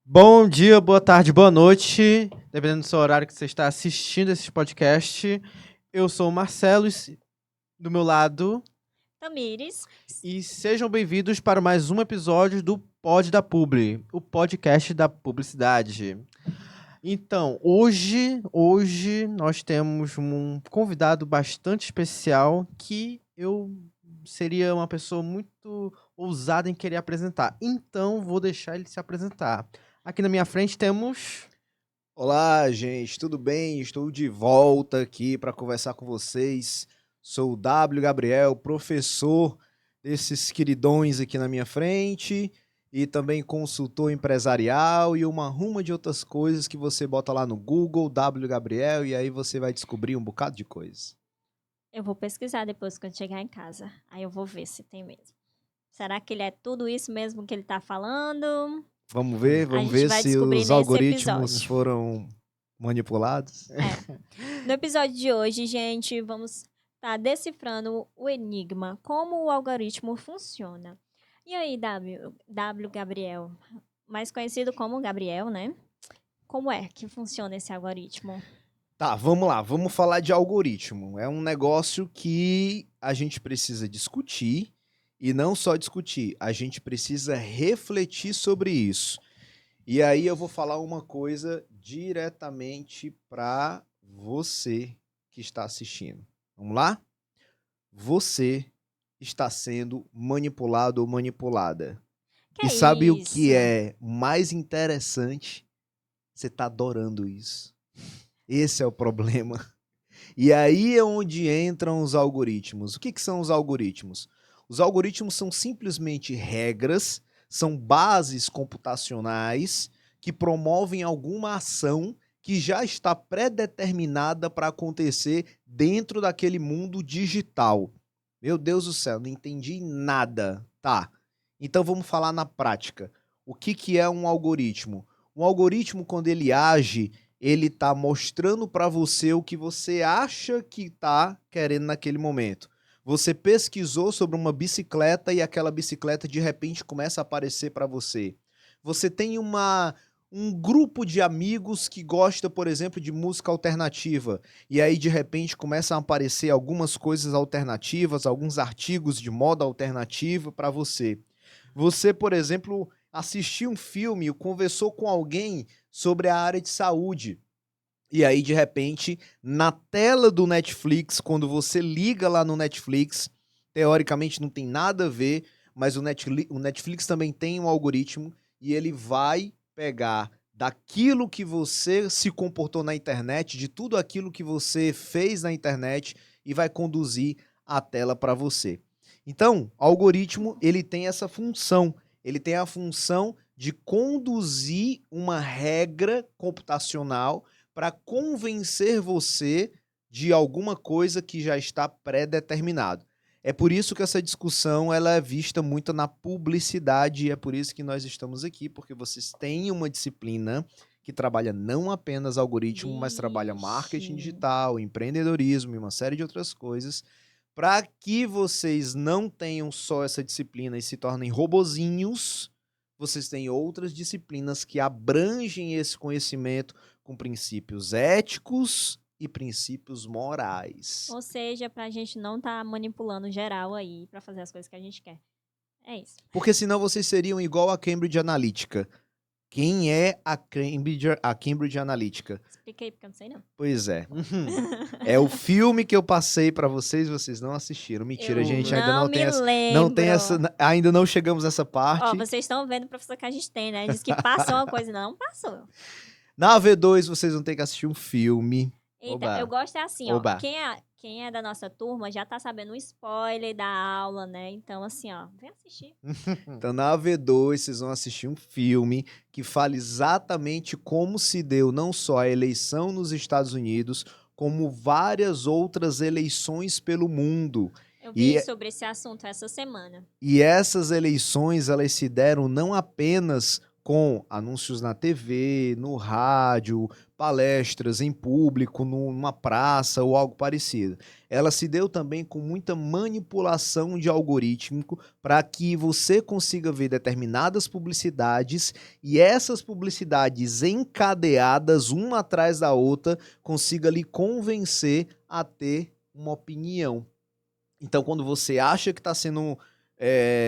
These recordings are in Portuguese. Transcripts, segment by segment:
Bom dia, boa tarde, boa noite, dependendo do seu horário que você está assistindo esse podcast. Eu sou o Marcelo, do meu lado, Tamires. e sejam bem-vindos para mais um episódio do Pod da Publi, o podcast da publicidade. Então, hoje nós temos um convidado bastante especial que eu seria uma pessoa muito ousada em querer apresentar. Então, vou deixar ele se apresentar. Aqui na minha frente temos... Olá, gente, tudo bem? Estou de volta aqui para conversar com vocês. Sou o W. Gabriel, professor desses queridões aqui na minha frente e também consultor empresarial e uma ruma de outras coisas que você bota lá no Google, W. Gabriel, e aí você vai descobrir um bocado de coisas. Eu vou pesquisar depois quando chegar em casa. Aí eu vou ver se tem mesmo. Será que ele é tudo isso mesmo que ele tá falando? Vamos ver gente vai se descobrir os nesse algoritmos episódio. foram manipulados. No episódio de hoje, gente, vamos estar decifrando o enigma, como o algoritmo funciona. E aí, W Gabriel, mais conhecido como Gabriel, né? Como é que funciona esse algoritmo? Tá, vamos lá, vamos falar de algoritmo. É um negócio que a gente precisa discutir e não só discutir, a gente precisa refletir sobre isso. E aí eu vou falar uma coisa diretamente para você que está assistindo. Vamos lá? Você está sendo manipulado ou manipulada. Que E sabe o isso? que é mais interessante? Você está adorando isso. Esse é o problema. E aí é onde entram os algoritmos. O que são os algoritmos? Os algoritmos são simplesmente regras, são bases computacionais que promovem alguma ação que já está pré-determinada para acontecer dentro daquele mundo digital. Meu Deus do céu, não entendi nada. Tá, então vamos falar na prática. O que é um algoritmo? Um algoritmo, quando ele age, ele tá mostrando para você o que você acha que tá querendo naquele momento. Você pesquisou sobre uma bicicleta e aquela bicicleta de repente começa a aparecer para você. Você tem um grupo de amigos que gosta, por exemplo, de música alternativa e aí de repente começam a aparecer algumas coisas alternativas, alguns artigos de moda alternativa para você. Você, por exemplo, assistiu um filme, conversou com alguém sobre a área de saúde. E aí, de repente, na tela do Netflix, quando você liga lá no Netflix, teoricamente não tem nada a ver, mas o Netflix também tem um algoritmo e ele vai pegar daquilo que você se comportou na internet, de tudo aquilo que você fez na internet e vai conduzir a tela para você. Então, o algoritmo, ele tem essa função, ele tem a função de conduzir uma regra computacional para convencer você de alguma coisa que já está pré-determinado. É por isso que essa discussão ela é vista muito na publicidade e é por isso que nós estamos aqui, porque vocês têm uma disciplina que trabalha não apenas algoritmo, mas trabalha marketing digital, empreendedorismo e uma série de outras coisas, para que vocês não tenham só essa disciplina e se tornem robozinhos, vocês têm outras disciplinas que abrangem esse conhecimento com princípios éticos e princípios morais. Ou seja, pra gente não tá manipulando geral aí pra fazer as coisas que a gente quer. É isso. Porque senão vocês seriam igual a Cambridge Analytica. Quem é a Cambridge Analytica? Expliquei porque eu não sei não. Pois é. É o filme que eu passei pra vocês, vocês não assistiram. Mentira, Eu gente, ainda não tem essa, lembro. ainda não chegamos a essa parte. Ó, vocês estão vendo o professor que a gente tem, né? Diz que passou uma coisa, não passou. Na V2 vocês vão ter que assistir um filme. Eita, Oba. eu gosto assim, Oba. ó. Quem é da nossa turma já tá sabendo um spoiler da aula, né? Então, assim, ó, vem assistir. Então, na V2, vocês vão assistir um filme que fala exatamente como se deu não só a eleição nos Estados Unidos, como várias outras eleições pelo mundo. Eu vi sobre esse assunto essa semana. E essas eleições, elas se deram não apenas com anúncios na TV, no rádio, palestras em público, numa praça ou algo parecido. Ela se deu também com muita manipulação de algoritmo para que você consiga ver determinadas publicidades e essas publicidades encadeadas uma atrás da outra consiga lhe convencer a ter uma opinião. Então, quando você acha que está sendo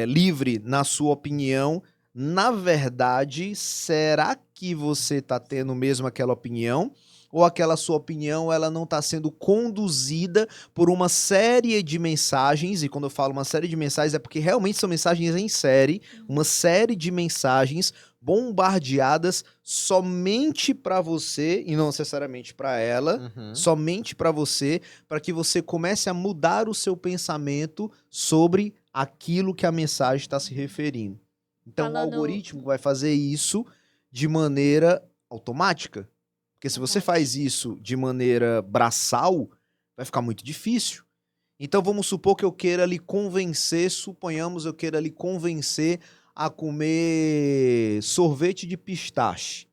livre na sua opinião, na verdade, será que você está tendo mesmo aquela opinião? Ou aquela sua opinião ela não está sendo conduzida por uma série de mensagens? E quando eu falo uma série de mensagens é porque realmente são mensagens em série, uma série de mensagens bombardeadas somente para você e não necessariamente para ela, somente para você, para que você comece a mudar o seu pensamento sobre aquilo que a mensagem está se referindo. Então, o algoritmo vai fazer isso de maneira automática. Porque se você faz isso de maneira braçal, vai ficar muito difícil. Então, vamos supor que eu queira lhe convencer, suponhamos eu queira lhe convencer a comer sorvete de pistache.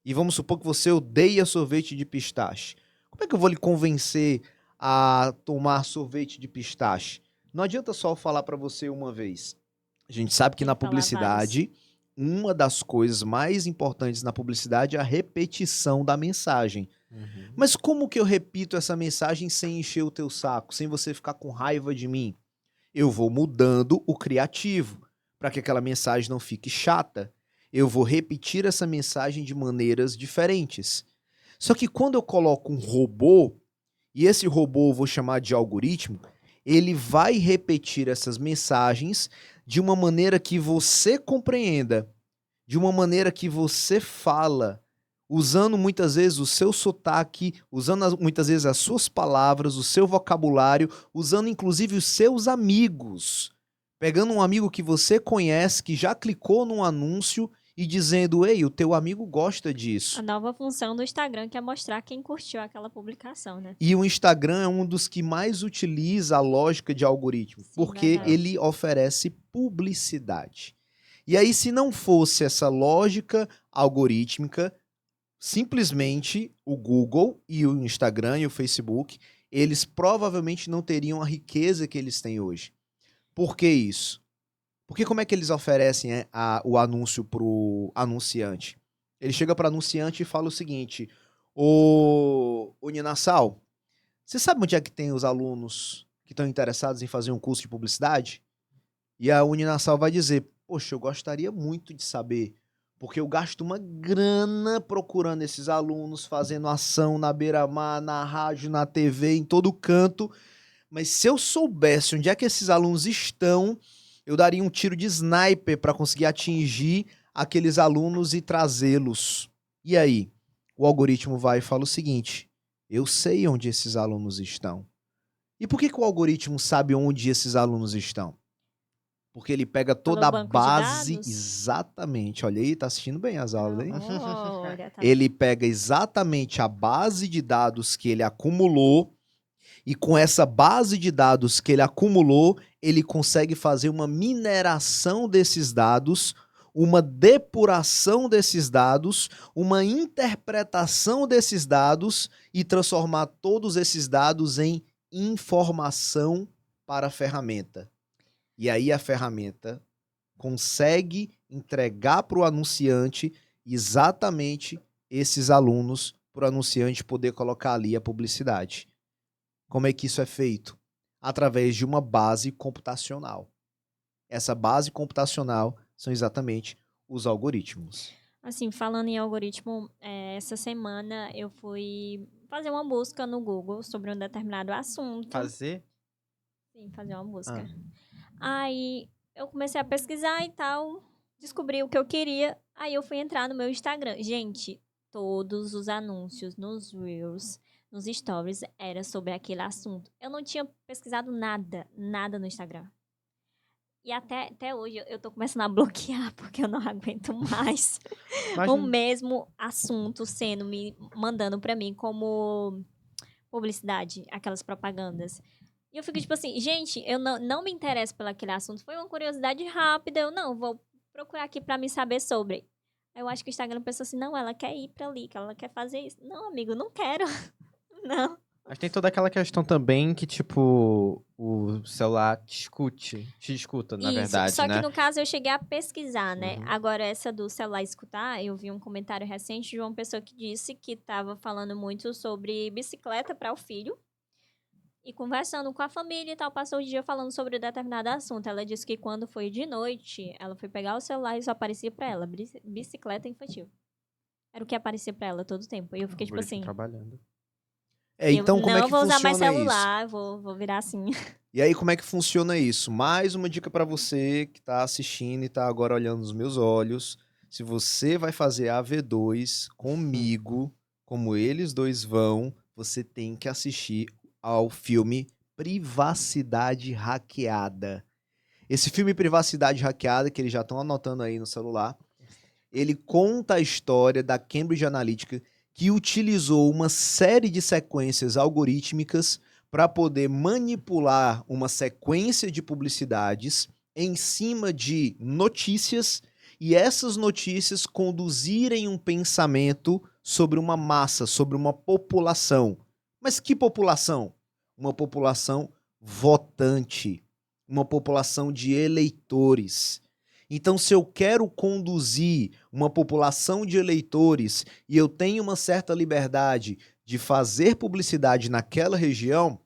E vamos supor que você odeia sorvete de pistache. Como é que eu vou lhe convencer a tomar sorvete de pistache? Não adianta só eu falar para você uma vez. A gente sabe que na publicidade, uma das coisas mais importantes na publicidade é a repetição da mensagem. Mas como que eu repito essa mensagem sem encher o teu saco, sem você ficar com raiva de mim? Eu vou mudando o criativo para que aquela mensagem não fique chata. Eu vou repetir essa mensagem de maneiras diferentes. Só que quando eu coloco um robô, e esse robô eu vou chamar de algoritmo, ele vai repetir essas mensagens de uma maneira que você compreenda, de uma maneira que você fala, usando muitas vezes o seu sotaque, usando muitas vezes as suas palavras, o seu vocabulário, usando inclusive os seus amigos. Pegando um amigo que você conhece, que já clicou num anúncio e dizendo, ei, o teu amigo gosta disso. A nova função do Instagram que é mostrar quem curtiu aquela publicação, né? E o Instagram é um dos que mais utiliza a lógica de algoritmo, porque ele oferece publicidade. E aí, se não fosse essa lógica algorítmica, simplesmente o Google e o Instagram e o Facebook, eles provavelmente não teriam a riqueza que eles têm hoje. Por que isso? Porque como é que eles oferecem o anúncio para o anunciante? Ele chega para o anunciante e fala o seguinte, ô Ninassal, você sabe onde é que tem os alunos que estão interessados em fazer um curso de publicidade? E a Uninasal vai dizer, poxa, eu gostaria muito de saber, porque eu gasto uma grana procurando esses alunos, fazendo ação na beira-mar, na rádio, na TV, em todo canto, mas se eu soubesse onde é que esses alunos estão, eu daria um tiro de sniper para conseguir atingir aqueles alunos e trazê-los. E aí? O algoritmo vai e fala o seguinte, eu sei onde esses alunos estão. E por que o algoritmo sabe onde esses alunos estão? Porque ele pega toda a base, exatamente, olha aí, tá assistindo bem as aulas, hein? Ele pega exatamente a base de dados que ele acumulou e com essa base de dados que ele acumulou, ele consegue fazer uma mineração desses dados, uma depuração desses dados, uma interpretação desses dados e transformar todos esses dados em informação para a ferramenta. E aí a ferramenta consegue entregar para o anunciante exatamente esses alunos para o anunciante poder colocar ali a publicidade. Como é que isso é feito? Através de uma base computacional. Essa base computacional são exatamente os algoritmos. Assim, falando em algoritmo, essa semana eu fui fazer uma busca no Google sobre um determinado assunto. Fazer? Sim, fazer uma busca. Aí eu comecei a pesquisar e tal, descobri o que eu queria, aí eu fui entrar no meu Instagram. Gente, todos os anúncios nos Reels, nos Stories, era sobre aquele assunto. Eu não tinha pesquisado nada no Instagram. E até hoje eu tô começando a bloquear, porque eu não aguento mais o mesmo assunto me mandando pra mim como publicidade, aquelas propagandas. E eu fico tipo assim, gente, eu não me interesso por aquele assunto. Foi uma curiosidade rápida. Eu vou procurar aqui pra me saber sobre. Eu acho que o Instagram pensou assim, não, ela quer ir pra ali, que ela quer fazer isso. Não, amigo, não quero. Não. Mas tem toda aquela questão também que, tipo, o celular te escuta, na Isso. verdade, Só que né? no caso eu cheguei a pesquisar, né? Uhum. Agora, essa do celular escutar, eu vi um comentário recente de uma pessoa que disse que tava falando muito sobre bicicleta para o filho. E conversando com a família e tal, passou o dia falando sobre determinado assunto. Ela disse que quando foi de noite, ela foi pegar o celular e só aparecia pra ela, bicicleta infantil. Era o que aparecia pra ela todo o tempo. E eu fiquei tipo Algoritmo assim, trabalhando. eu Então como é não que vou usar mais funciona isso? celular, vou virar assim. E aí, como é que funciona isso? Mais uma dica para você que está assistindo e está agora olhando nos meus olhos. Se você vai fazer a V2 comigo, como eles dois vão, você tem que assistir ao filme Privacidade Hackeada. Esse filme Privacidade Hackeada, que eles já estão anotando aí no celular, ele conta a história da Cambridge Analytica, que utilizou uma série de sequências algorítmicas para poder manipular uma sequência de publicidades em cima de notícias e essas notícias conduzirem um pensamento sobre uma massa, sobre uma população. Mas que população? Uma população votante, uma população de eleitores. Então, se eu quero conduzir uma população de eleitores e eu tenho uma certa liberdade de fazer publicidade naquela região,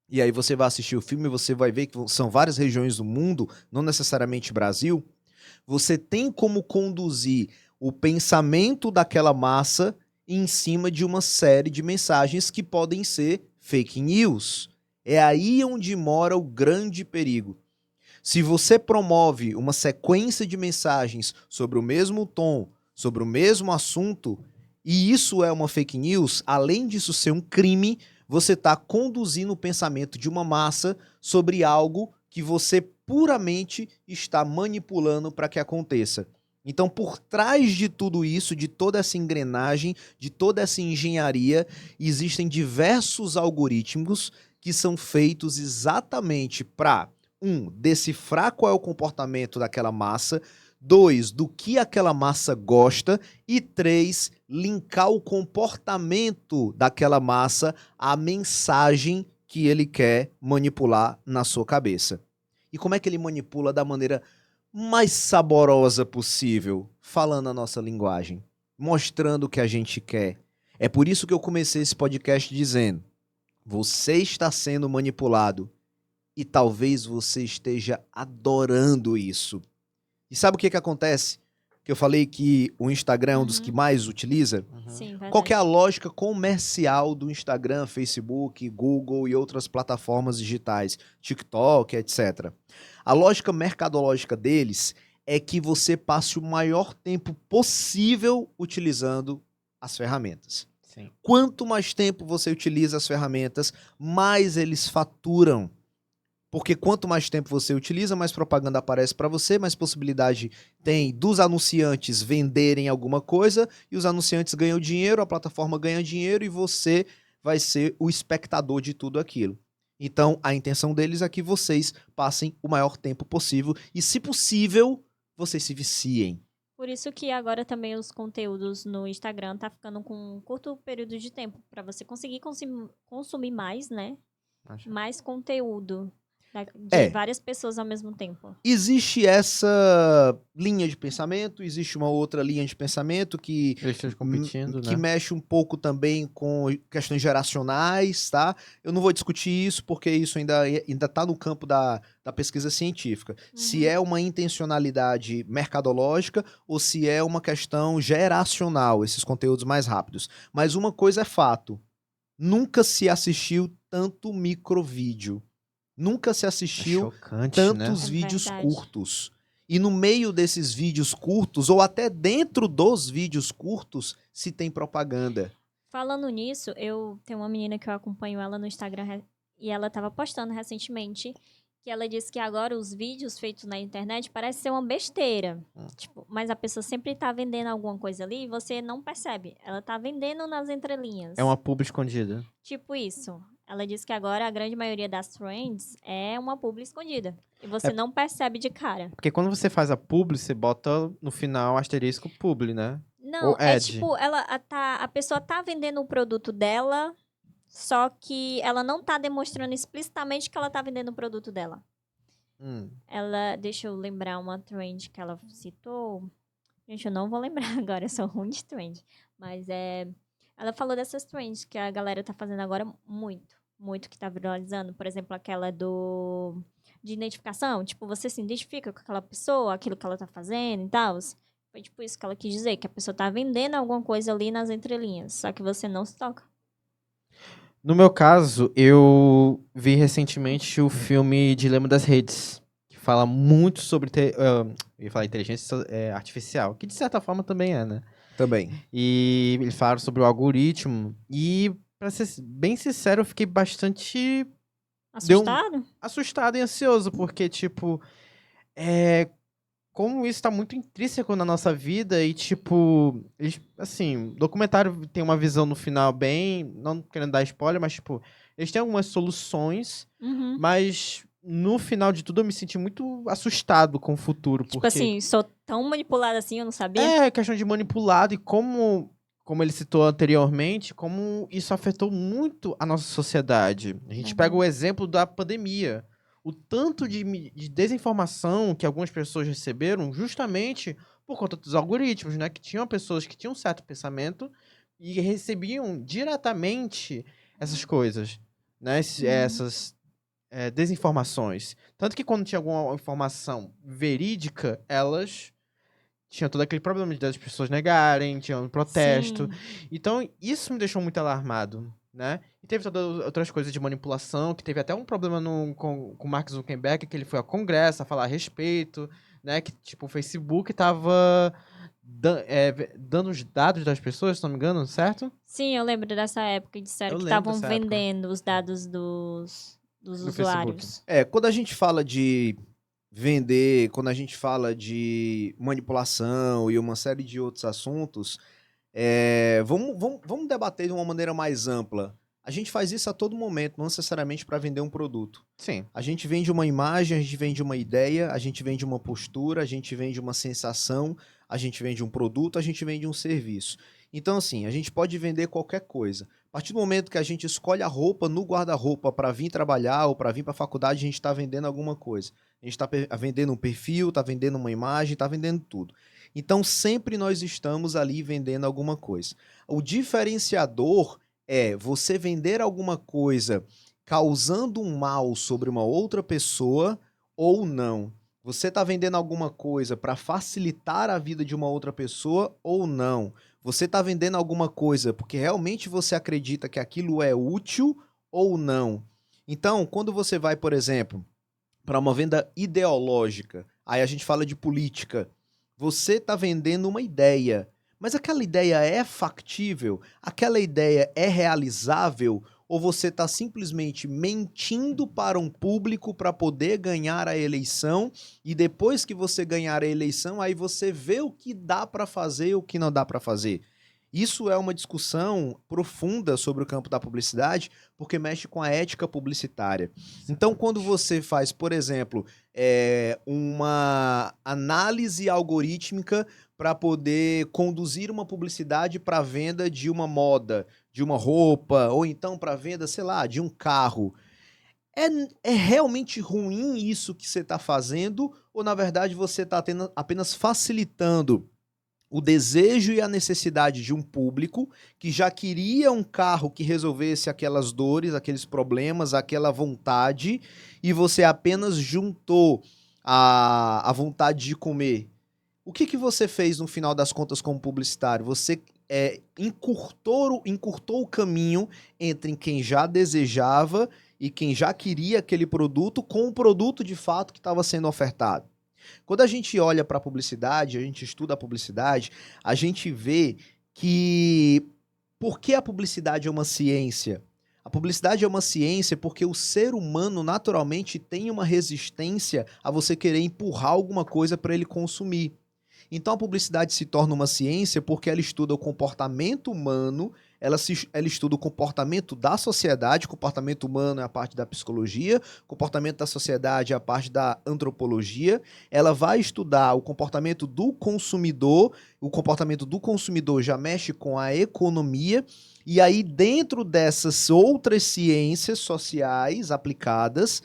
e aí você vai assistir o filme e você vai ver que são várias regiões do mundo, não necessariamente Brasil, você tem como conduzir o pensamento daquela massa em cima de uma série de mensagens que podem ser fake news. É aí onde mora o grande perigo. Se você promove uma sequência de mensagens sobre o mesmo tom, sobre o mesmo assunto, e isso é uma fake news, além disso ser um crime, você está conduzindo o pensamento de uma massa sobre algo que você puramente está manipulando para que aconteça. Então, por trás de tudo isso, de toda essa engrenagem, de toda essa engenharia, existem diversos algoritmos que são feitos exatamente para decifrar qual é o comportamento daquela massa. 2, do que aquela massa gosta. E 3, linkar o comportamento daquela massa à mensagem que ele quer manipular na sua cabeça. E como é que ele manipula da maneira mais saborosa possível, falando a nossa linguagem, mostrando o que a gente quer. É por isso que eu comecei esse podcast dizendo: você está sendo manipulado. E talvez você esteja adorando isso. E sabe o que acontece? Que eu falei que o Instagram é um dos que mais utiliza. Sim, verdade. Qual que é a lógica comercial do Instagram, Facebook, Google e outras plataformas digitais, TikTok, etc. A lógica mercadológica deles é que você passe o maior tempo possível utilizando as ferramentas. Sim. Quanto mais tempo você utiliza as ferramentas, mais eles faturam. Porque quanto mais tempo você utiliza, mais propaganda aparece para você, mais possibilidade tem dos anunciantes venderem alguma coisa e os anunciantes ganham dinheiro, a plataforma ganha dinheiro e você vai ser o espectador de tudo aquilo. Então, a intenção deles é que vocês passem o maior tempo possível e, se possível, vocês se viciem. Por isso que agora também os conteúdos no Instagram tá ficando com um curto período de tempo para você conseguir consumir mais, né? Mais conteúdo de várias pessoas ao mesmo tempo. Existe essa linha de pensamento, existe uma outra linha de pensamento que, eles estão competindo, que né? mexe um pouco também com questões geracionais, tá? Eu não vou discutir isso porque isso ainda tá no campo da pesquisa científica. Se é uma intencionalidade mercadológica ou se é uma questão geracional, esses conteúdos mais rápidos. Mas uma coisa é fato, nunca se assistiu tanto microvídeo. Nunca se assistiu tantos vídeos curtos. E no meio desses vídeos curtos, ou até dentro dos vídeos curtos, se tem propaganda. Falando nisso, eu tenho uma menina que eu acompanho ela no Instagram e ela estava postando recentemente que ela disse que agora os vídeos feitos na internet parecem ser uma besteira. Tipo, mas a pessoa sempre tá vendendo alguma coisa ali e você não percebe. Ela tá vendendo nas entrelinhas. É uma publi escondida. Tipo isso. Ela disse que agora a grande maioria das trends é uma publi escondida. E você não percebe de cara. Porque quando você faz a publi, você bota no final asterisco publi, né? Não, Ou é ad. tipo, a pessoa tá vendendo o produto dela, só que ela não tá demonstrando explicitamente que ela tá vendendo o produto dela. Deixa eu lembrar uma trend que ela citou. Gente, eu não vou lembrar agora, eu sou ruim de trend. Mas ela falou dessas trends que a galera tá fazendo agora muito que tá viralizando. Por exemplo, aquela de identificação. Tipo, você se identifica com aquela pessoa, aquilo que ela tá fazendo e tal. Foi tipo isso que ela quis dizer, que a pessoa tá vendendo alguma coisa ali nas entrelinhas, só que você não se toca. No meu caso, eu vi recentemente o filme Dilema das Redes, que fala muito sobre eu ia falar inteligência artificial, que de certa forma também é, né? Também. E eles falaram sobre o algoritmo e, pra ser bem sincero, eu fiquei bastante assustado e ansioso, porque, tipo, como isso tá muito intrínseco na nossa vida e, tipo, assim, o documentário tem uma visão no final bem, não querendo dar spoiler, mas, tipo, eles têm algumas soluções, mas no final de tudo eu me senti muito assustado com o futuro, Tipo porque... assim, sou tão manipulada assim, eu não sabia? É, questão de manipulado e como ele citou anteriormente, como isso afetou muito a nossa sociedade. A gente pega o exemplo da pandemia. O tanto de desinformação que algumas pessoas receberam justamente por conta dos algoritmos, né? Que tinham pessoas que tinham um certo pensamento e recebiam diretamente essas coisas, né? Essas desinformações. Tanto que quando tinha alguma informação verídica, elas tinha todo aquele problema de as pessoas negarem, tinha um protesto. Sim. Então, isso me deixou muito alarmado, né? E teve todas outras coisas de manipulação, que teve até um problema com o Mark Zuckerberg, que ele foi ao Congresso a falar a respeito, né? Que, tipo, o Facebook tava dando os dados das pessoas, se não me engano, certo? Sim, eu lembro dessa época. Disseram Eu que lembro estavam dessa época. vendendo os dados dos Do Facebook. usuários. Quando a gente fala de vender, quando a gente fala de manipulação e uma série de outros assuntos, vamos debater de uma maneira mais ampla. A gente faz isso a todo momento, não necessariamente para vender um produto. Sim. A gente vende uma imagem, a gente vende uma ideia, a gente vende uma postura, a gente vende uma sensação, a gente vende um produto, a gente vende um serviço. Então, assim, a gente pode vender qualquer coisa. A partir do momento que a gente escolhe a roupa no guarda-roupa para vir trabalhar ou para vir para a faculdade, a gente está vendendo alguma coisa. A gente está vendendo um perfil, está vendendo uma imagem, está vendendo tudo. Então, sempre nós estamos ali vendendo alguma coisa. O diferenciador é você vender alguma coisa causando um mal sobre uma outra pessoa ou não. Você está vendendo alguma coisa para facilitar a vida de uma outra pessoa ou não. Você está vendendo alguma coisa porque realmente você acredita que aquilo é útil ou não. Então, quando você vai, por exemplo, para uma venda ideológica, aí a gente fala de política, você está vendendo uma ideia, mas aquela ideia é factível? Aquela ideia é realizável? Ou você está simplesmente mentindo para um público para poder ganhar a eleição e depois que você ganhar a eleição, aí você vê o que dá para fazer e o que não dá para fazer? Isso é uma discussão profunda sobre o campo da publicidade, porque mexe com a ética publicitária. Então, quando você faz, por exemplo, uma análise algorítmica para poder conduzir uma publicidade para a venda de uma moda, de uma roupa, ou então para a venda, sei lá, de um carro, é realmente ruim isso que você está fazendo? Ou, na verdade, você está apenas facilitando o desejo e a necessidade de um público que já queria um carro que resolvesse aquelas dores, aqueles problemas, aquela vontade, e você apenas juntou a vontade de comer? O que você fez no final das contas como publicitário? Você encurtou o caminho entre quem já desejava e quem já queria aquele produto com o produto de fato que estava sendo ofertado. Quando a gente olha para a publicidade, a gente estuda a publicidade, a gente vê que por que a publicidade é uma ciência? A publicidade é uma ciência porque o ser humano naturalmente tem uma resistência a você querer empurrar alguma coisa para ele consumir. Então a publicidade se torna uma ciência porque ela estuda o comportamento humano, ela estuda o comportamento da sociedade, comportamento humano é a parte da psicologia, comportamento da sociedade é a parte da antropologia. Ela vai estudar o comportamento do consumidor, o comportamento do consumidor já mexe com a economia, e aí dentro dessas outras ciências sociais aplicadas,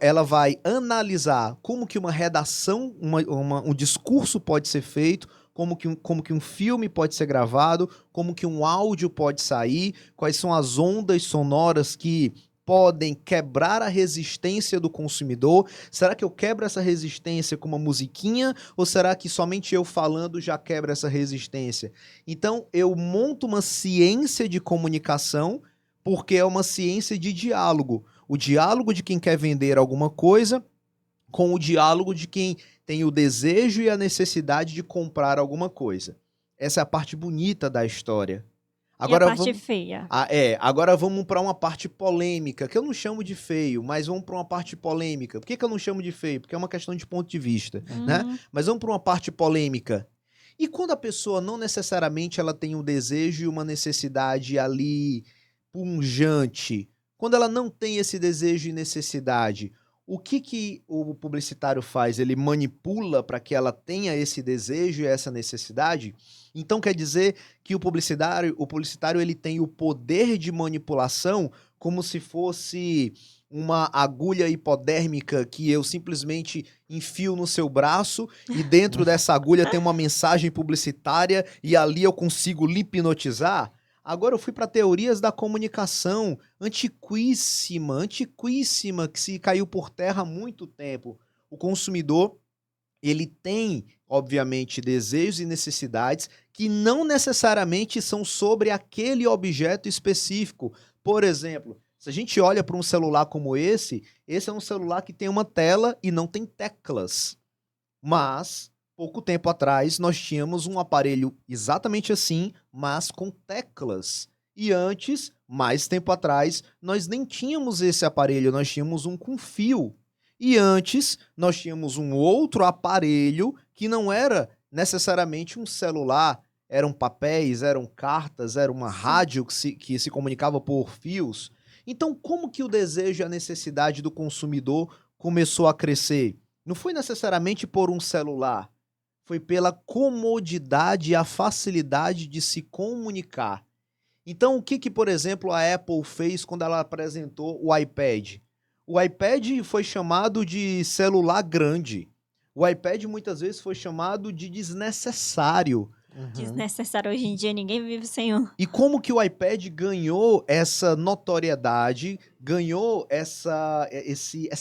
ela vai analisar como que uma redação, um discurso pode ser feito, como que um filme pode ser gravado, como que um áudio pode sair, quais são as ondas sonoras que podem quebrar a resistência do consumidor. Será que eu quebro essa resistência com uma musiquinha ou será que somente eu falando já quebra essa resistência? Então, eu monto uma ciência de comunicação porque é uma ciência de diálogo. O diálogo de quem quer vender alguma coisa com o diálogo de quem tem o desejo e a necessidade de comprar alguma coisa. Essa é a parte bonita da história. Agora, e a parte feia. Agora vamos para uma parte polêmica, que eu não chamo de feio, mas vamos para uma parte polêmica. Por que eu não chamo de feio? Porque é uma questão de ponto de vista, né? Mas vamos para uma parte polêmica. E quando a pessoa não necessariamente ela tem um desejo e uma necessidade ali pungente, quando ela não tem esse desejo e necessidade, o que o publicitário faz? Ele manipula para que ela tenha esse desejo e essa necessidade? Então quer dizer que o publicitário ele tem o poder de manipulação como se fosse uma agulha hipodérmica que eu simplesmente enfio no seu braço e dentro dessa agulha tem uma mensagem publicitária e ali eu consigo lhe hipnotizar? Agora eu fui para teorias da comunicação, antiquíssima, que se caiu por terra há muito tempo. O consumidor, ele tem, obviamente, desejos e necessidades que não necessariamente são sobre aquele objeto específico. Por exemplo, se a gente olha para um celular como esse é um celular que tem uma tela e não tem teclas. Mas pouco tempo atrás, nós tínhamos um aparelho exatamente assim, mas com teclas. E antes, mais tempo atrás, nós nem tínhamos esse aparelho, nós tínhamos um com fio. E antes, nós tínhamos um outro aparelho que não era necessariamente um celular, eram papéis, eram cartas, era uma rádio que se comunicava por fios. Então, como que o desejo e a necessidade do consumidor começou a crescer? Não foi necessariamente por um celular, foi pela comodidade e a facilidade de se comunicar. Então, o que, por exemplo, a Apple fez quando ela apresentou o iPad? O iPad foi chamado de celular grande. O iPad muitas vezes foi chamado de desnecessário. Desnecessário hoje em dia, ninguém vive sem um. E como que o iPad ganhou essa notoriedade, ganhou essa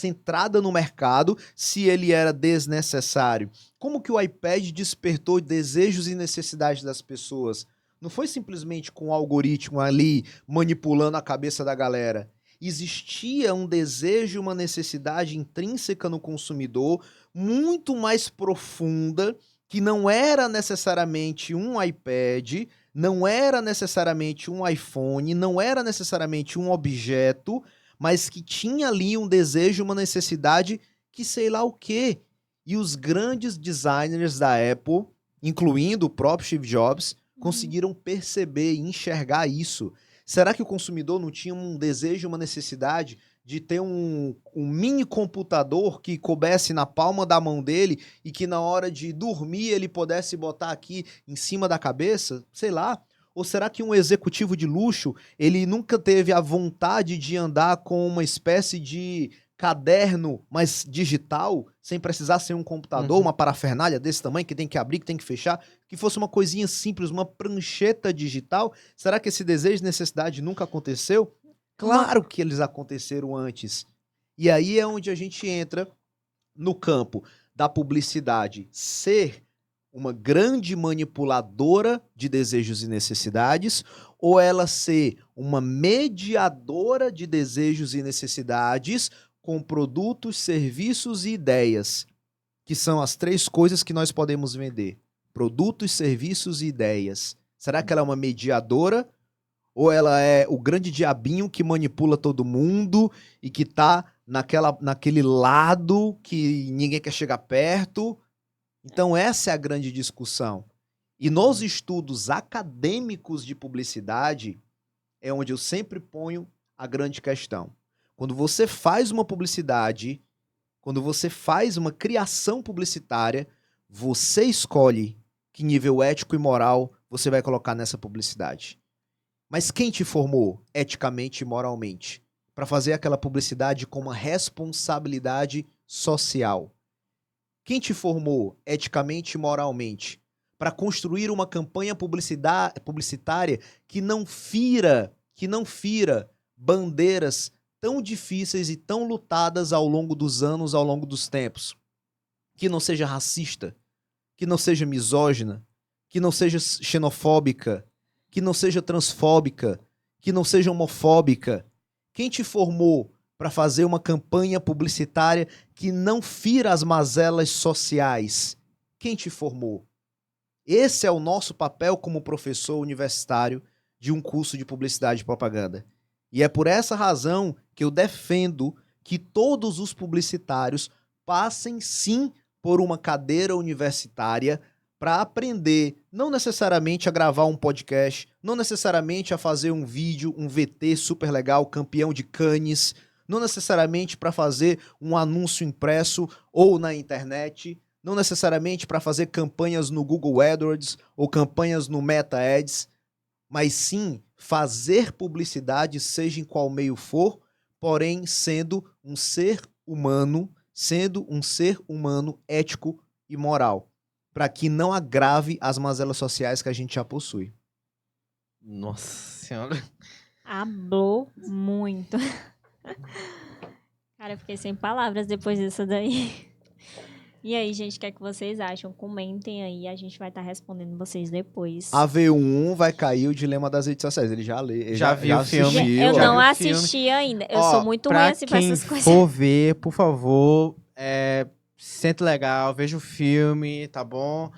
entrada no mercado, se ele era desnecessário? Como que o iPad despertou desejos e necessidades das pessoas? Não foi simplesmente com o algoritmo ali manipulando a cabeça da galera. Existia um desejo e uma necessidade intrínseca no consumidor, muito mais profunda, que não era necessariamente um iPad, não era necessariamente um iPhone, não era necessariamente um objeto, mas que tinha ali um desejo, uma necessidade que sei lá o quê. E os grandes designers da Apple, incluindo o próprio Steve Jobs, conseguiram perceber e enxergar isso. Será que o consumidor não tinha um desejo, uma necessidade de ter um mini computador que coubesse na palma da mão dele e que na hora de dormir ele pudesse botar aqui em cima da cabeça? Sei lá. Ou será que um executivo de luxo, ele nunca teve a vontade de andar com uma espécie de caderno, mas digital, sem precisar ser um computador, uma parafernália desse tamanho, que tem que abrir, que tem que fechar, que fosse uma coisinha simples, uma prancheta digital? Será que esse desejo e necessidade nunca aconteceu? Claro que eles aconteceram antes. E aí é onde a gente entra no campo da publicidade ser uma grande manipuladora de desejos e necessidades, ou ela ser uma mediadora de desejos e necessidades com produtos, serviços e ideias, que são as três coisas que nós podemos vender: produtos, serviços e ideias. Será que ela é uma mediadora? Ou ela é o grande diabinho que manipula todo mundo e que tá naquele lado que ninguém quer chegar perto? Então essa é a grande discussão. E nos estudos acadêmicos de publicidade é onde eu sempre ponho a grande questão. Quando você faz uma publicidade, quando você faz uma criação publicitária, você escolhe que nível ético e moral você vai colocar nessa publicidade. Mas quem te formou eticamente e moralmente para fazer aquela publicidade com uma responsabilidade social? Quem te formou eticamente e moralmente para construir uma campanha publicitária que não fira bandeiras tão difíceis e tão lutadas ao longo dos anos, ao longo dos tempos? Que não seja racista, que não seja misógina, que não seja xenofóbica, que não seja transfóbica, que não seja homofóbica. Quem te formou para fazer uma campanha publicitária que não fira as mazelas sociais? Quem te formou? Esse é o nosso papel como professor universitário de um curso de publicidade e propaganda. E é por essa razão que eu defendo que todos os publicitários passem sim por uma cadeira universitária para aprender, não necessariamente a gravar um podcast, não necessariamente a fazer um vídeo, um VT super legal, campeão de Cannes, não necessariamente para fazer um anúncio impresso ou na internet, não necessariamente para fazer campanhas no Google AdWords ou campanhas no Meta Ads, mas sim fazer publicidade, seja em qual meio for, porém sendo um ser humano ético e moral, para que não agrave as mazelas sociais que a gente já possui. Nossa senhora. Hablou muito. Cara, eu fiquei sem palavras depois disso daí. E aí, gente, o que é que vocês acham? Comentem aí, a gente vai estar respondendo vocês depois. A V1 vai cair o dilema das redes sociais. Ele já lê, Já viu o filme? assistiu, Eu já não viu o assisti ainda. Eu Ó, sou muito pra ruim assim pra quem essas coisas. for ver, por favor, se sente legal, veja o filme, tá bom?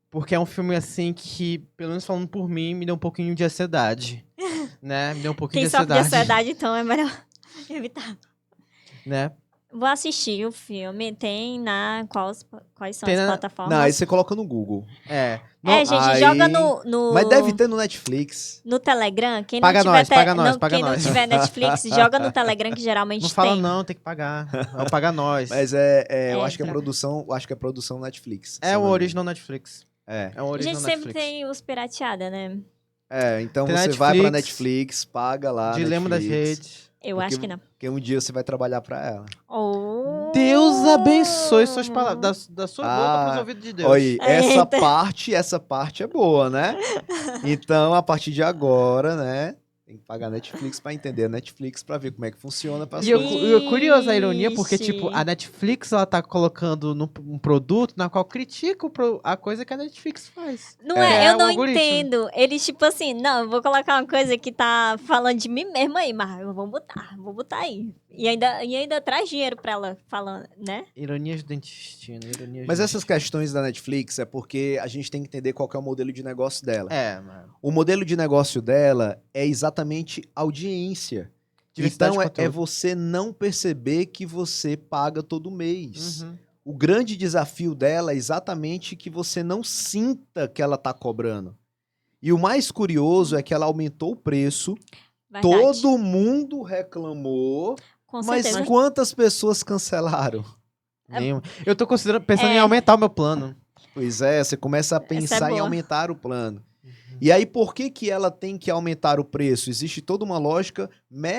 Porque é um filme, assim, que, pelo menos falando por mim, me deu um pouquinho de ansiedade, né? Me deu um pouquinho Quem de sofre de ansiedade, ansiedade, então é melhor evitar. né? Vou assistir o filme. Tem na... Quais são Tem as na- plataformas? Não, aí você coloca no Google. Gente, aí- joga no... Mas deve ter no Netflix. No Telegram, quem Paga não tiver nós, paga nós, paga quem não nós. tiver Netflix, joga no Telegram que geralmente Não fala tem. não, tem que pagar. É o Paga Nós. Mas eu acho que é Extra. produção Netflix. É o original Netflix. É. É o A original gente sempre Netflix. tem os pirateada, né? Então Tem você vai pra Netflix, Netflix, paga lá. Dilema das Netflix, redes. Eu Porque- acho que não. Porque um dia você vai trabalhar pra ela. Oh. Deus abençoe suas palavras, da sua boca pros Ah, ouvidos de Deus. Olha, Eita. essa parte é boa, né? Então, a partir de agora, né? Tem que pagar Netflix pra entender a Netflix, pra ver como é que funciona. Pra E eu, saber. eu curioso a ironia, porque, Ixi. tipo, a Netflix, ela tá colocando um produto na qual critica a coisa que a Netflix faz. Não É, eu o não algoritmo. entendo. Eles, tipo assim, não, eu vou colocar uma coisa que tá falando de mim mesma aí, mas eu vou botar aí. E ainda traz dinheiro pra ela falando, né? Ironias do dentistino, ironias Mas do essas destino. questões da Netflix é porque a gente tem que entender qual que é o modelo de negócio dela. Mano. O modelo de negócio dela é exatamente audiência. Diversidade Então de é conteúdo. você não perceber que você paga todo mês. Uhum. O grande desafio dela é exatamente que você não sinta que ela tá cobrando. E o mais curioso é que ela aumentou o preço, Verdade. todo mundo reclamou, Com mas certeza. quantas pessoas cancelaram? Nenhum. Eu tô pensando É. em aumentar o meu plano. Pois é, você começa a pensar em boa. aumentar o plano. E aí, por que ela tem que aumentar o preço? Existe toda uma lógica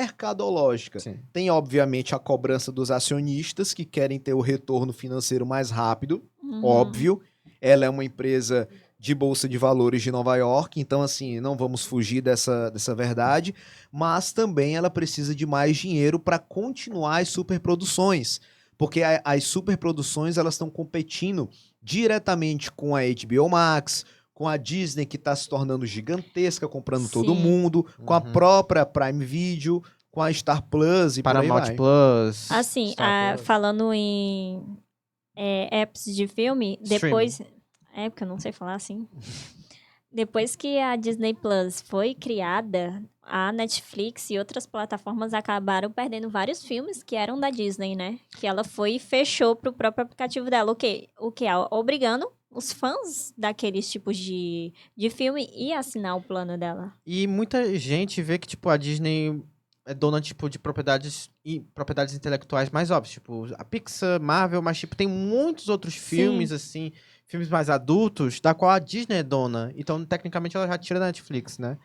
mercadológica. Sim. Tem, obviamente, a cobrança dos acionistas que querem ter o retorno financeiro mais rápido, Uhum. óbvio. Ela é uma empresa de bolsa de valores de Nova York, então, assim, não vamos fugir dessa verdade. Mas também ela precisa de mais dinheiro para continuar as superproduções. Porque as superproduções, elas estão competindo diretamente com a HBO Max, com a Disney, que está se tornando gigantesca, comprando todo Sim. mundo, com a Uhum. própria Prime Video, com a Star Plus e por aí Paramount vai. Plus. Assim, Star Plus. falando em apps de filme, depois... É, porque eu não sei falar assim. Depois que a Disney Plus foi criada, a Netflix e outras plataformas acabaram perdendo vários filmes que eram da Disney, né? Que ela foi e fechou pro próprio aplicativo dela. O quê? Obrigando os fãs daqueles tipos de filme ir assinar o plano dela. E muita gente vê que, tipo, a Disney é dona, tipo, de propriedades intelectuais mais óbvias. Tipo, a Pixar, Marvel, mas, tipo, tem muitos outros filmes, assim, filmes mais adultos, da qual a Disney é dona. Então, tecnicamente, ela já tira da Netflix, né?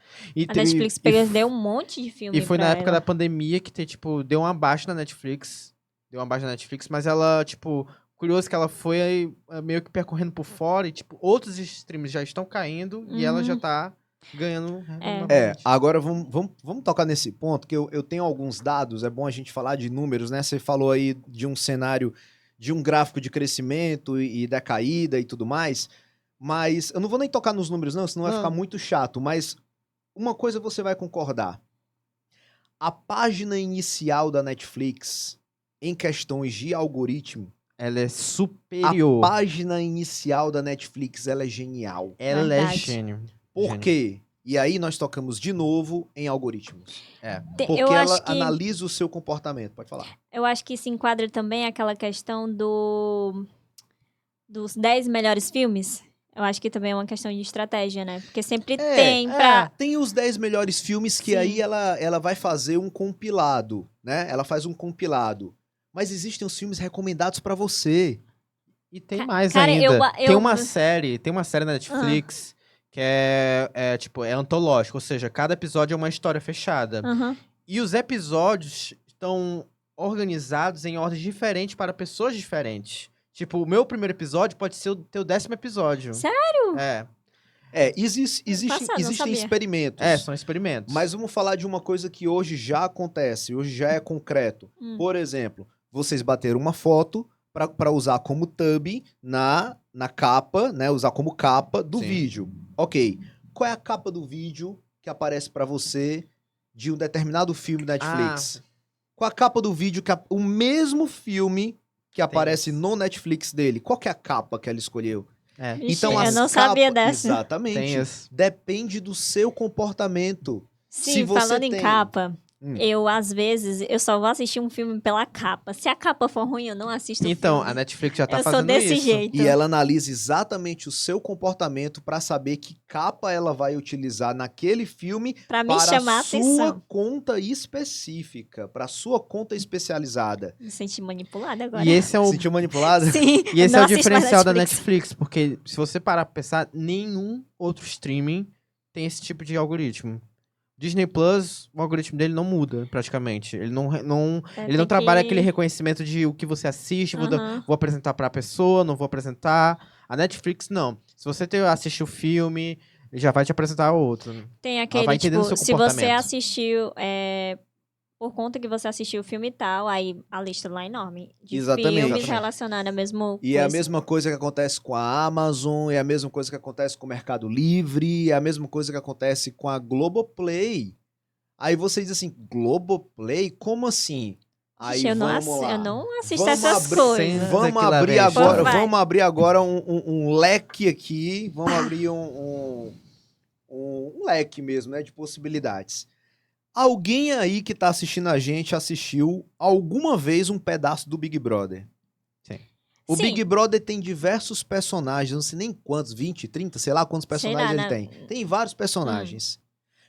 A Netflix perdeu um monte de filme E foi pra na época ela. da pandemia que, tipo, deu uma baixa na Netflix. Deu uma baixa na Netflix, mas ela, tipo, curioso que ela foi aí, meio que percorrendo por fora e, tipo, outros streams já estão caindo e ela já tá ganhando novamente. Agora vamos tocar nesse ponto, que eu tenho alguns dados, é bom a gente falar de números, né? Você falou aí de um cenário, de um gráfico de crescimento e da caída e tudo mais, mas eu não vou nem tocar nos números não, senão vai ficar muito chato, mas uma coisa você vai concordar. A página inicial da Netflix, em questões de algoritmo, Ela é superior. a página inicial da Netflix, ela é genial. Ela é Verdade. gênio. Por Gênio. quê? E aí nós tocamos de novo em algoritmos. Porque Eu ela acho que analisa o seu comportamento. Pode falar. Eu acho que se enquadra também aquela questão dos 10 melhores filmes. Eu acho que também é uma questão de estratégia, né? Porque sempre tem pra... Tem os 10 melhores filmes que Sim. aí ela vai fazer um compilado, né? Ela faz um compilado. Mas existem os filmes recomendados pra você. E tem mais cara, ainda. eu- Tem uma série na Netflix que tipo, é antológica, ou seja, cada episódio é uma história fechada. Aham. E os episódios estão organizados em ordens diferentes para pessoas diferentes. Tipo, o meu primeiro episódio pode ser o teu 10º episódio. Sério? Existem Passado, não sabia. experimentos. São experimentos. Mas vamos falar de uma coisa que hoje já acontece, hoje já é concreto. Por exemplo, vocês bateram uma foto para usar como thumb na capa, né? Usar como capa do Sim. vídeo. Ok. Qual é a capa do vídeo que aparece para você de um determinado filme da Netflix? Qual a capa do vídeo o mesmo filme que aparece no Netflix dele? Qual que é a capa que ela escolheu? Vixe, Então, eu as não sabia capas- dessa. Exatamente. Tem esse. Depende do seu comportamento. Se Sim, você falando em tem- capa, Hum. às vezes, eu só vou assistir um filme pela capa. Se a capa for ruim, eu não assisto o Então, filme. a Netflix já tá Eu sou fazendo desse isso. jeito. E ela analisa exatamente o seu comportamento para saber que capa ela vai utilizar naquele filme Pra me para chamar a a sua atenção. conta específica, para sua conta especializada. Me senti manipulada agora. E esse é o Se sentiu manipulada? Sim, E esse não é o assisto mais diferencial da Netflix, porque se você parar pra pensar, nenhum outro streaming tem esse tipo de algoritmo. Disney Plus, o algoritmo dele não muda, praticamente. Ele não Tem trabalha que- aquele reconhecimento de o que você assiste, Aham. vou apresentar pra pessoa, não vou apresentar. A Netflix, não. Se você assistir o filme, ele já vai te apresentar outro. Tem vai aquele, entendendo o tipo, seu se você comportamento. assistiu, por conta que você assistiu o filme e tal, aí a lista lá é enorme. De Exatamente. filmes Exatamente. relacionados à mesma E coisa. é a mesma coisa que acontece com a Amazon, é a mesma coisa que acontece com o Mercado Livre, é a mesma coisa que acontece com a Globoplay. Aí você diz assim, Globoplay? Como assim? Aí Gente, eu vamos lá. não assisto Vamos essas abrir- coisas. Vamos Vamos aqui lá abrir ver a agora, história. vamos abrir agora um leque aqui, vamos abrir um leque mesmo, né, de possibilidades. Alguém aí que tá assistindo a gente assistiu alguma vez um pedaço do Big Brother? Sim. O Sim. Big Brother tem diversos personagens, não sei nem quantos, 20, 30, sei lá quantos personagens Sei lá, ele né? tem. Tem vários personagens.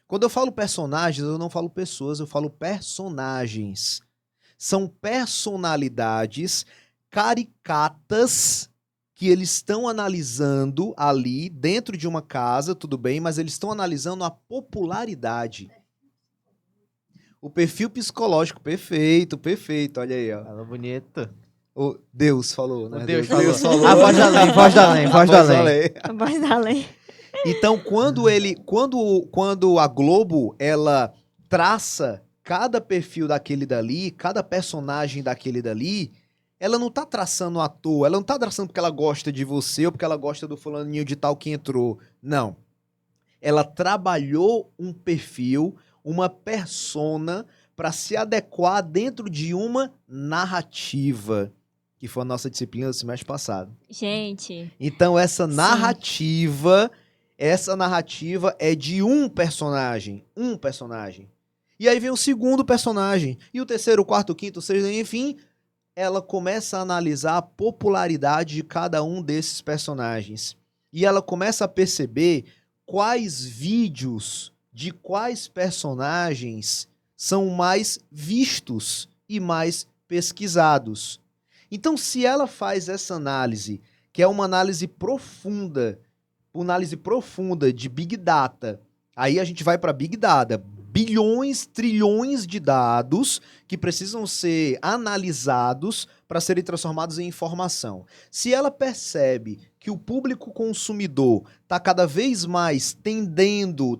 Quando eu falo personagens, eu não falo pessoas, eu falo personagens. São personalidades caricatas que eles estão analisando ali dentro de uma casa, tudo bem, mas eles estão analisando a popularidade. O perfil psicológico, perfeito, olha aí, ó. Fala bonito. O Deus falou, né? O Deus falou. A voz da além, voz da além, voz da além. A voz da lei. Então, quando a Globo, ela traça cada perfil daquele dali, cada personagem daquele dali, ela não tá traçando à toa, ela não tá traçando porque ela gosta de você ou porque ela gosta do fulaninho de tal que entrou. Não. Ela trabalhou um perfil, uma persona para se adequar dentro de uma narrativa, que foi a nossa disciplina do semestre passado. Gente, Então essa narrativa é de um personagem. E aí vem o segundo personagem. E o terceiro, o quarto, o quinto, o sexto, enfim. ela começa a analisar a popularidade de cada um desses personagens. E ela começa a perceber quais vídeos de quais personagens são mais vistos e mais pesquisados. Então, se ela faz essa análise, que é uma análise profunda de Big Data, aí a gente vai para Big Data, bilhões, trilhões de dados que precisam ser analisados para serem transformados em informação. Se ela percebe que o público consumidor está cada vez mais tendendo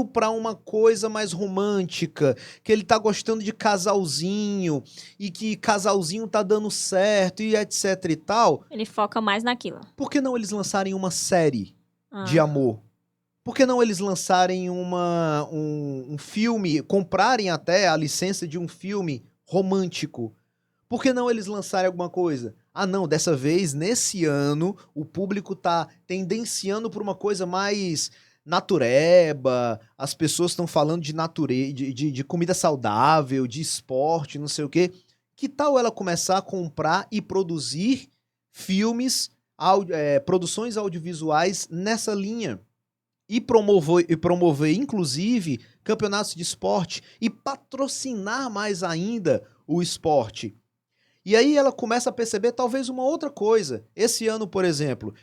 para uma coisa mais romântica, que ele está gostando de casalzinho e que casalzinho tá dando certo e etc e tal, Ele foca mais naquilo. por que não eles lançarem uma série de amor? Por que não eles lançarem um filme, comprarem até a licença de um filme romântico? Por que não eles lançarem alguma coisa? Ah, não, dessa vez, nesse ano, o público tá tendenciando por uma coisa mais natureba, as pessoas estão falando de comida saudável, de esporte, não sei o quê. Que tal ela começar a comprar e produzir filmes, produções audiovisuais nessa linha? E promover, inclusive, campeonatos de esporte e patrocinar mais ainda o esporte. E aí ela começa a perceber talvez uma outra coisa. Esse ano, por exemplo,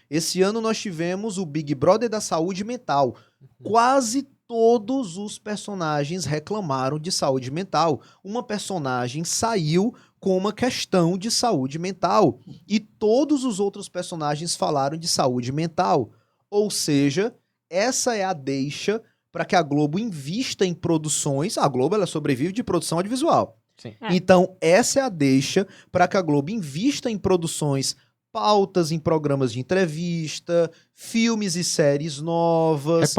nós tivemos o Big Brother da saúde mental. Quase todos os personagens reclamaram de saúde mental. Uma personagem saiu com uma questão de saúde mental. E todos os outros personagens falaram de saúde mental. Ou seja, essa é a deixa para que a Globo invista em produções. A Globo ela sobrevive de produção audiovisual. Sim. Então, essa é a deixa para que a Globo invista em produções, pautas em programas de entrevista, filmes e séries novas,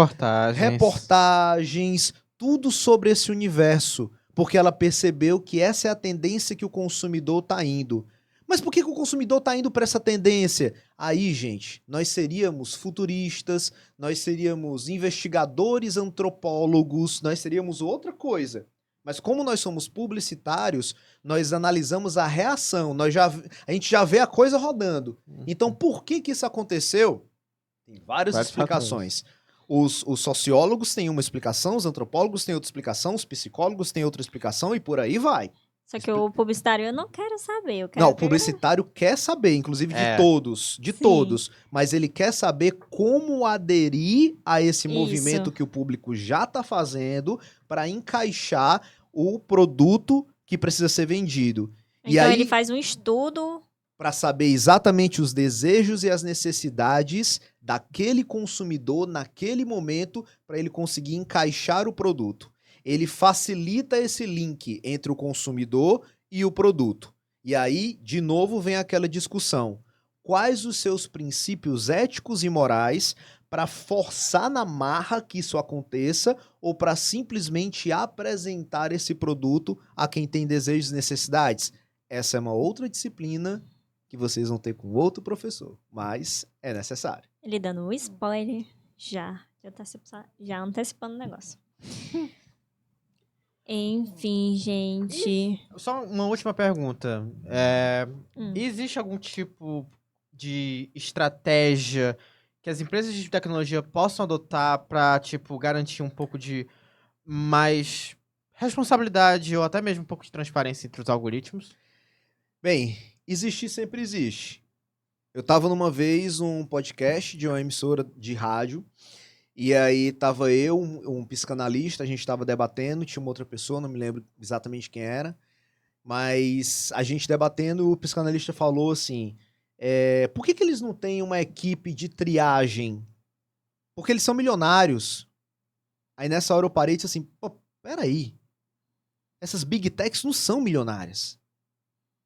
reportagens, tudo sobre esse universo. Porque ela percebeu que essa é a tendência que o consumidor está indo. Mas por que o consumidor está indo para essa tendência? Aí, gente, nós seríamos futuristas, nós seríamos investigadores, antropólogos, nós seríamos outra coisa. Mas como nós somos publicitários, nós analisamos a reação, a gente já vê a coisa rodando. Então, por que isso aconteceu? Tem várias explicações. Os sociólogos têm uma explicação, os antropólogos têm outra explicação, os psicólogos têm outra explicação e por aí vai. Só que o publicitário eu não quero saber. Eu quero Não, o publicitário quer saber, inclusive de todos, mas ele quer saber como aderir a esse movimento que o público já está fazendo para encaixar o produto que precisa ser vendido. Então e aí, ele faz um estudo para saber exatamente os desejos e as necessidades daquele consumidor naquele momento para ele conseguir encaixar o produto. Ele facilita esse link entre o consumidor e o produto. E aí, de novo, vem aquela discussão. Quais os seus princípios éticos e morais para forçar na marra que isso aconteça ou para simplesmente apresentar esse produto a quem tem desejos e necessidades? Essa é uma outra disciplina que vocês vão ter com outro professor, mas é necessário. Ele dando um spoiler já antecipando o negócio. Enfim, gente. Só uma última pergunta. Existe algum tipo de estratégia que as empresas de tecnologia possam adotar para, tipo, garantir um pouco de mais responsabilidade ou até mesmo um pouco de transparência entre os algoritmos? Bem, existir sempre existe. Eu estava numa vez num podcast de uma emissora de rádio. E aí tava eu, um psicanalista, a gente tava debatendo, tinha uma outra pessoa, não me lembro exatamente quem era, mas a gente debatendo, o psicanalista falou assim, por que eles não têm uma equipe de triagem? Porque eles são milionários. Aí nessa hora eu parei e disse assim, pô, peraí, essas big techs não são milionárias.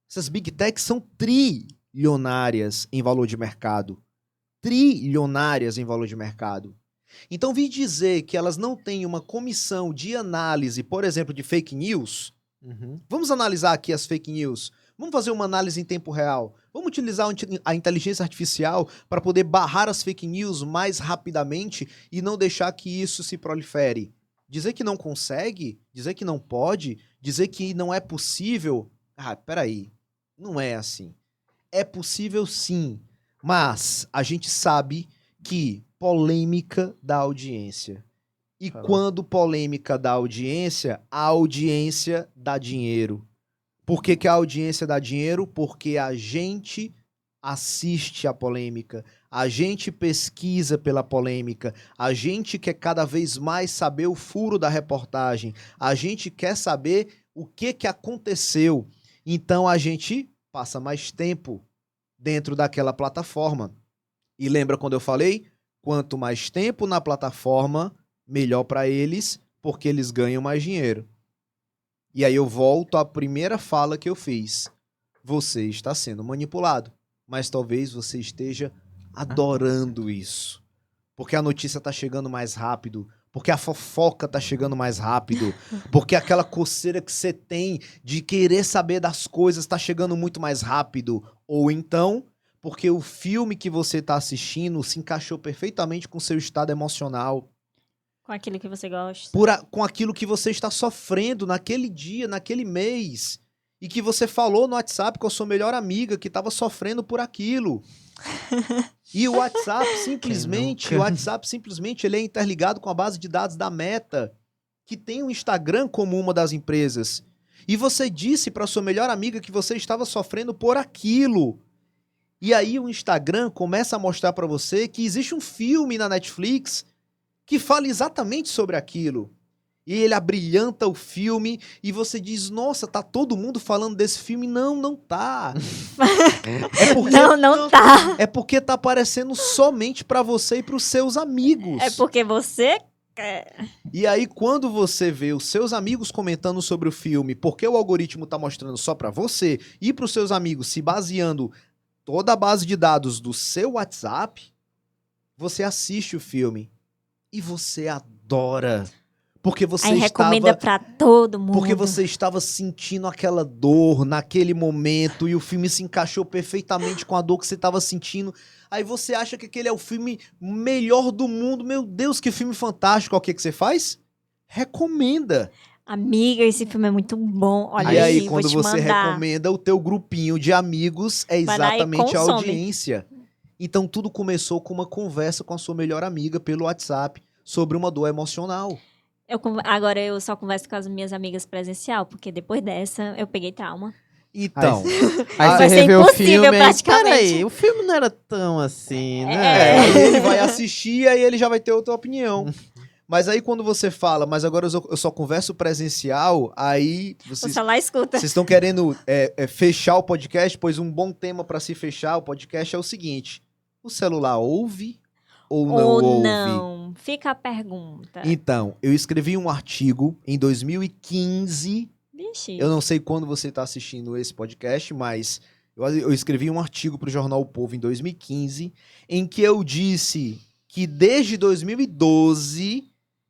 Essas big techs são trilionárias em valor de mercado. Trilionárias em valor de mercado. Então, vi dizer que elas não têm uma comissão de análise, por exemplo, de fake news. Vamos analisar aqui as fake news. Vamos fazer uma análise em tempo real. Vamos utilizar a inteligência artificial para poder barrar as fake news mais rapidamente e não deixar que isso se prolifere. Dizer que não consegue, dizer que não pode, dizer que não é possível. Ah, peraí. Não é assim. É possível sim, mas a gente sabe que polêmica dá audiência. E Falou. quando polêmica dá audiência, a audiência dá dinheiro. Por que que a audiência dá dinheiro? Porque a gente assiste a polêmica, a gente pesquisa pela polêmica, a gente quer cada vez mais saber o furo da reportagem, a gente quer saber o que aconteceu. Então a gente passa mais tempo dentro daquela plataforma. E lembra quando eu falei? Quanto mais tempo na plataforma, melhor para eles, porque eles ganham mais dinheiro. E aí eu volto à primeira fala que eu fiz. Você está sendo manipulado, mas talvez você esteja adorando isso. Porque a notícia está chegando mais rápido, porque a fofoca está chegando mais rápido, porque aquela coceira que você tem de querer saber das coisas está chegando muito mais rápido. Ou então, porque o filme que você está assistindo se encaixou perfeitamente com o seu estado emocional, Com aquilo que você gosta. com aquilo que você está sofrendo naquele dia, naquele mês, e que você falou no WhatsApp com a sua melhor amiga que estava sofrendo por aquilo. E o WhatsApp simplesmente ele é interligado com a base de dados da Meta, que tem o Instagram como uma das empresas. E você disse para sua melhor amiga que você estava sofrendo por aquilo. E aí o Instagram começa a mostrar para você que existe um filme na Netflix que fala exatamente sobre aquilo. E ele abrilhanta o filme e você diz, nossa, tá todo mundo falando desse filme. Não, não tá. Não tá. É porque tá aparecendo somente pra você e pros seus amigos. É porque você quer. E aí, quando você vê os seus amigos comentando sobre o filme, porque o algoritmo tá mostrando só pra você e pros seus amigos, se baseando toda a base de dados do seu WhatsApp, você assiste o filme e você adora. Porque você Aí recomenda pra todo mundo. Porque você estava sentindo aquela dor naquele momento e o filme se encaixou perfeitamente com a dor que você estava sentindo. Aí você acha que aquele é o filme melhor do mundo. Meu Deus, que filme fantástico. O que que você faz? Recomenda. Amiga, esse filme é muito bom. Olha E aí, vou quando te você mandar. recomenda, o teu grupinho de amigos é Vai lá e exatamente a consome. audiência. Então tudo começou com uma conversa com a sua melhor amiga pelo WhatsApp sobre uma dor emocional. Agora eu só converso com as minhas amigas presencial, porque depois dessa eu peguei trauma. Então, Aí Vai você ser revê o impossível, filme, aí, praticamente. peraí, o filme não era tão assim, né? aí ele vai assistir, aí ele já vai ter outra opinião. Mas aí quando você fala, mas agora eu só converso presencial, aí O vocês celular escuta. estão querendo fechar o podcast, pois um bom tema para se fechar o podcast é o seguinte: o celular ouve ou não Ou ouve? não. Fica a pergunta. Então, eu escrevi um artigo em 2015. Vixe. Eu não sei quando você está assistindo esse podcast, mas eu escrevi um artigo para o jornal O Povo em 2015, em que eu disse que desde 2012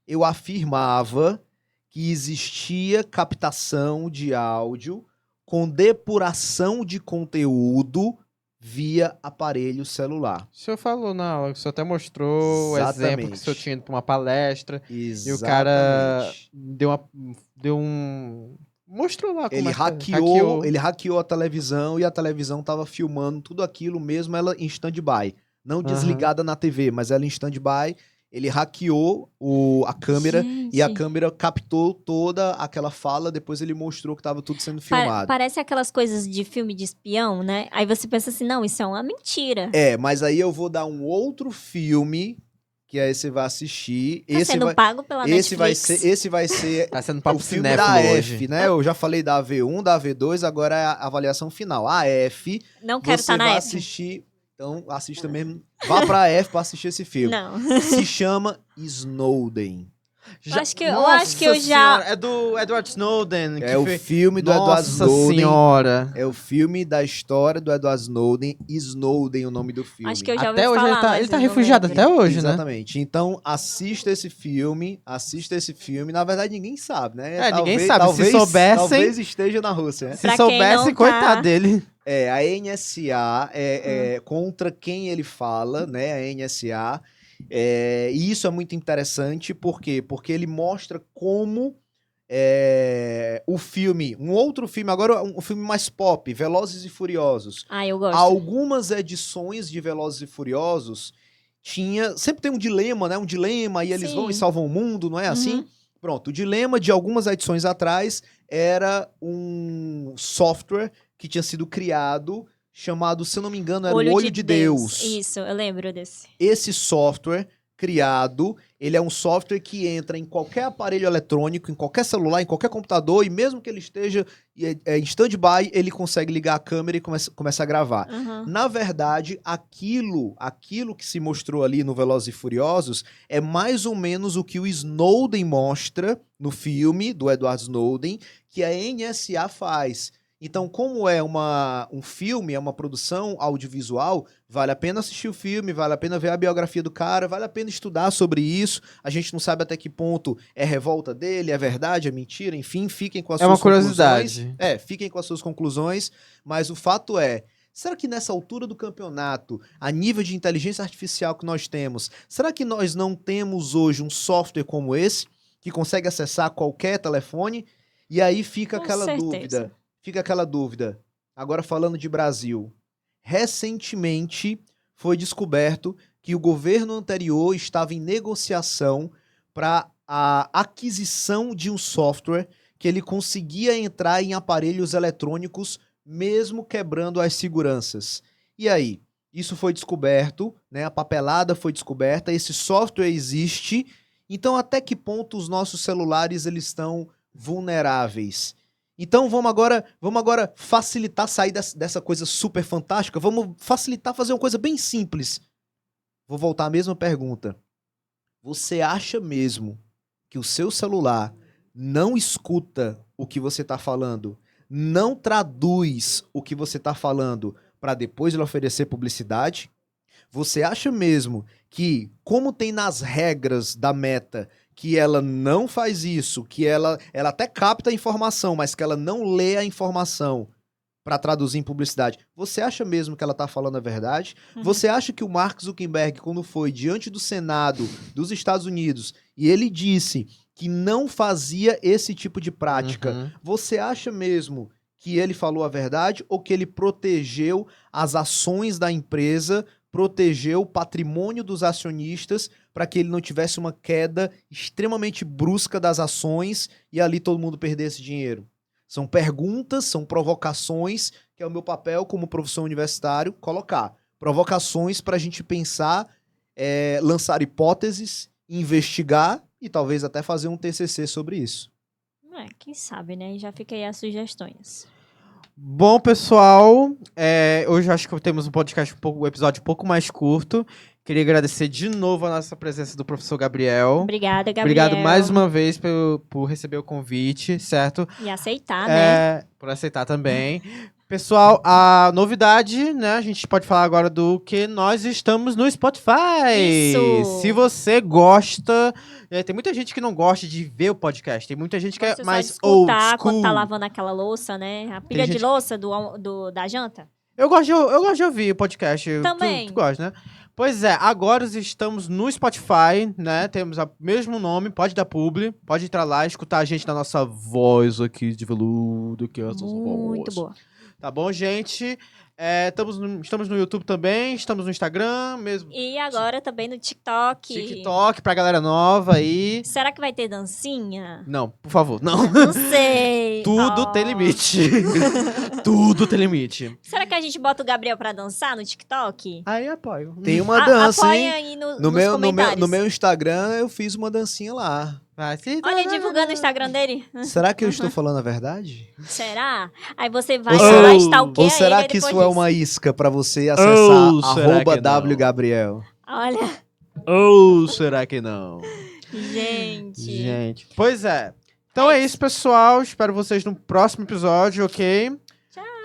eu afirmava que existia captação de áudio com depuração de conteúdo via aparelho celular. O senhor falou na aula, o senhor até mostrou o exemplo que o senhor tinha ido pra uma palestra. Exatamente. E o cara mostrou lá como Ele é que hackeou, ele hackeou a televisão e a televisão tava filmando tudo aquilo mesmo, ela em stand-by. Não desligada na TV, mas ela em stand-by. Ele hackeou a câmera e a Gente. câmera captou toda aquela fala, depois ele mostrou que tava tudo sendo filmado. Parece aquelas coisas de filme de espião, né? Aí você pensa assim, não, isso é uma mentira. Mas aí eu vou dar um outro filme que aí você vai assistir. Tá sendo pago pela esse Netflix. vai ser Tá sendo papo o filme cinéfilo da hoje. F, né? Eu já falei da AV1, da AV2, agora é a avaliação final. A F, Não quero você estar na vai F. assistir, então assista mesmo, vá pra F pra assistir esse filme. Não. Se chama Snowden. Eu acho que eu já- Senhora, é do Edward Snowden. É o filme do Edward Nossa Snowden. senhora. É o filme da história do Edward Snowden. Snowden, o nome do filme. Acho que eu já Até ouvi hoje falar, ele mas tá eu não refugiado lembro. até hoje, né? Exatamente. Então, assista esse filme. Na verdade, ninguém sabe, né? Ninguém sabe. Se soubessem- Talvez esteja na Rússia, né? Se Pra quem soubesse, não tá- coitado dele. A NSA é contra quem ele fala, né? A NSA. E isso é muito interessante, por quê? Porque ele mostra como o filme, um outro filme, agora um filme mais pop, Velozes e Furiosos. Ah, eu gosto. Algumas edições de Velozes e Furiosos sempre tem um dilema, né? Um dilema, e eles vão e Sim. salvam o mundo, não é assim? Uhum. Pronto, o dilema de algumas edições atrás era um software que tinha sido criado, chamado, se eu não me engano, era o Olho de Deus. Isso, eu lembro desse. Esse software criado, ele é um software que entra em qualquer aparelho eletrônico, em qualquer celular, em qualquer computador, e mesmo que ele esteja em stand-by, ele consegue ligar a câmera e começa a gravar. Uhum. Na verdade, aquilo que se mostrou ali no Velozes e Furiosos é mais ou menos o que o Snowden mostra no filme do Edward Snowden, que a NSA faz. Então, como é um filme, é uma produção audiovisual, vale a pena assistir o filme, vale a pena ver a biografia do cara, vale a pena estudar sobre isso. A gente não sabe até que ponto é revolta dele, é verdade, é mentira, enfim, fiquem com as suas curiosidade. conclusões. Fiquem com as suas conclusões, mas o fato é, será que nessa altura do campeonato, a nível de inteligência artificial que nós temos, será que nós não temos hoje um software como esse, que consegue acessar qualquer telefone? E aí fica Com aquela certeza. dúvida. Fica aquela dúvida. Agora falando de Brasil. Recentemente foi descoberto que o governo anterior estava em negociação para a aquisição de um software que ele conseguia entrar em aparelhos eletrônicos mesmo quebrando as seguranças. E aí? Isso foi descoberto, né? A papelada foi descoberta, esse software existe. Então, até que ponto os nossos celulares eles estão vulneráveis? Então vamos agora facilitar sair dessa coisa super fantástica, vamos facilitar fazer uma coisa bem simples. Vou voltar à mesma pergunta. Você acha mesmo que o seu celular não escuta o que você está falando, não traduz o que você está falando para depois lhe oferecer publicidade? Você acha mesmo que, como tem nas regras da Meta, que ela não faz isso, que ela até capta a informação, mas que ela não lê a informação para traduzir em publicidade, você acha mesmo que ela está falando a verdade? Uhum. Você acha que o Mark Zuckerberg, quando foi diante do Senado dos Estados Unidos, e ele disse que não fazia esse tipo de prática, você acha mesmo que ele falou a verdade ou que ele protegeu as ações da empresa, protegeu o patrimônio dos acionistas para que ele não tivesse uma queda extremamente brusca das ações e ali todo mundo perdesse dinheiro? São perguntas, são provocações, que é o meu papel como professor universitário, colocar provocações para a gente pensar, lançar hipóteses, investigar e talvez até fazer um TCC sobre isso. Quem sabe, né? Já fica aí as sugestões. Bom, pessoal, hoje acho que temos um podcast, um episódio um pouco mais curto. Queria agradecer de novo a nossa presença do professor Gabriel. Obrigada, Gabriel. Obrigado mais uma vez por receber o convite, certo? E aceitar, né? Por aceitar também. Pessoal, a novidade, né? A gente pode falar agora do que nós estamos no Spotify. Isso! Se você gosta... tem muita gente que não gosta de ver o podcast. Tem muita gente que é mais old school. Quando tá lavando aquela louça, né? A pilha de louça da janta. Eu gosto de ouvir o podcast. Também. Tu gosta, né? Pois é, agora estamos no Spotify, né? Temos o mesmo nome, pode dar publi, pode entrar lá e escutar a gente na nossa voz aqui de veludo, que é a nossa Muito voz. boa. Tá bom, gente? Estamos no YouTube também, estamos no Instagram mesmo. E agora também no TikTok. TikTok pra galera nova aí. Será que vai ter dancinha? Não, por favor, não. Não sei. Tudo tem limite. Tudo tem limite. Será que a gente bota o Gabriel pra dançar no TikTok? Aí apoio. Tem uma dança, apoia hein? aí nos No comentários. meu Instagram eu fiz uma dancinha lá. Olha, divulgando o Instagram dele. Será que eu estou falando a verdade? Será? Aí você vai Ou lá, será- stalkeia Ou será ele que isso depois é disso. uma isca pra você acessar Ou será que não? @wgabriel? Olha, Ou será que não? gente. Pois é. Então é isso, pessoal. Espero vocês no próximo episódio, ok?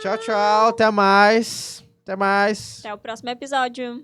Tchau, tchau. Até mais. Até mais. Até o próximo episódio.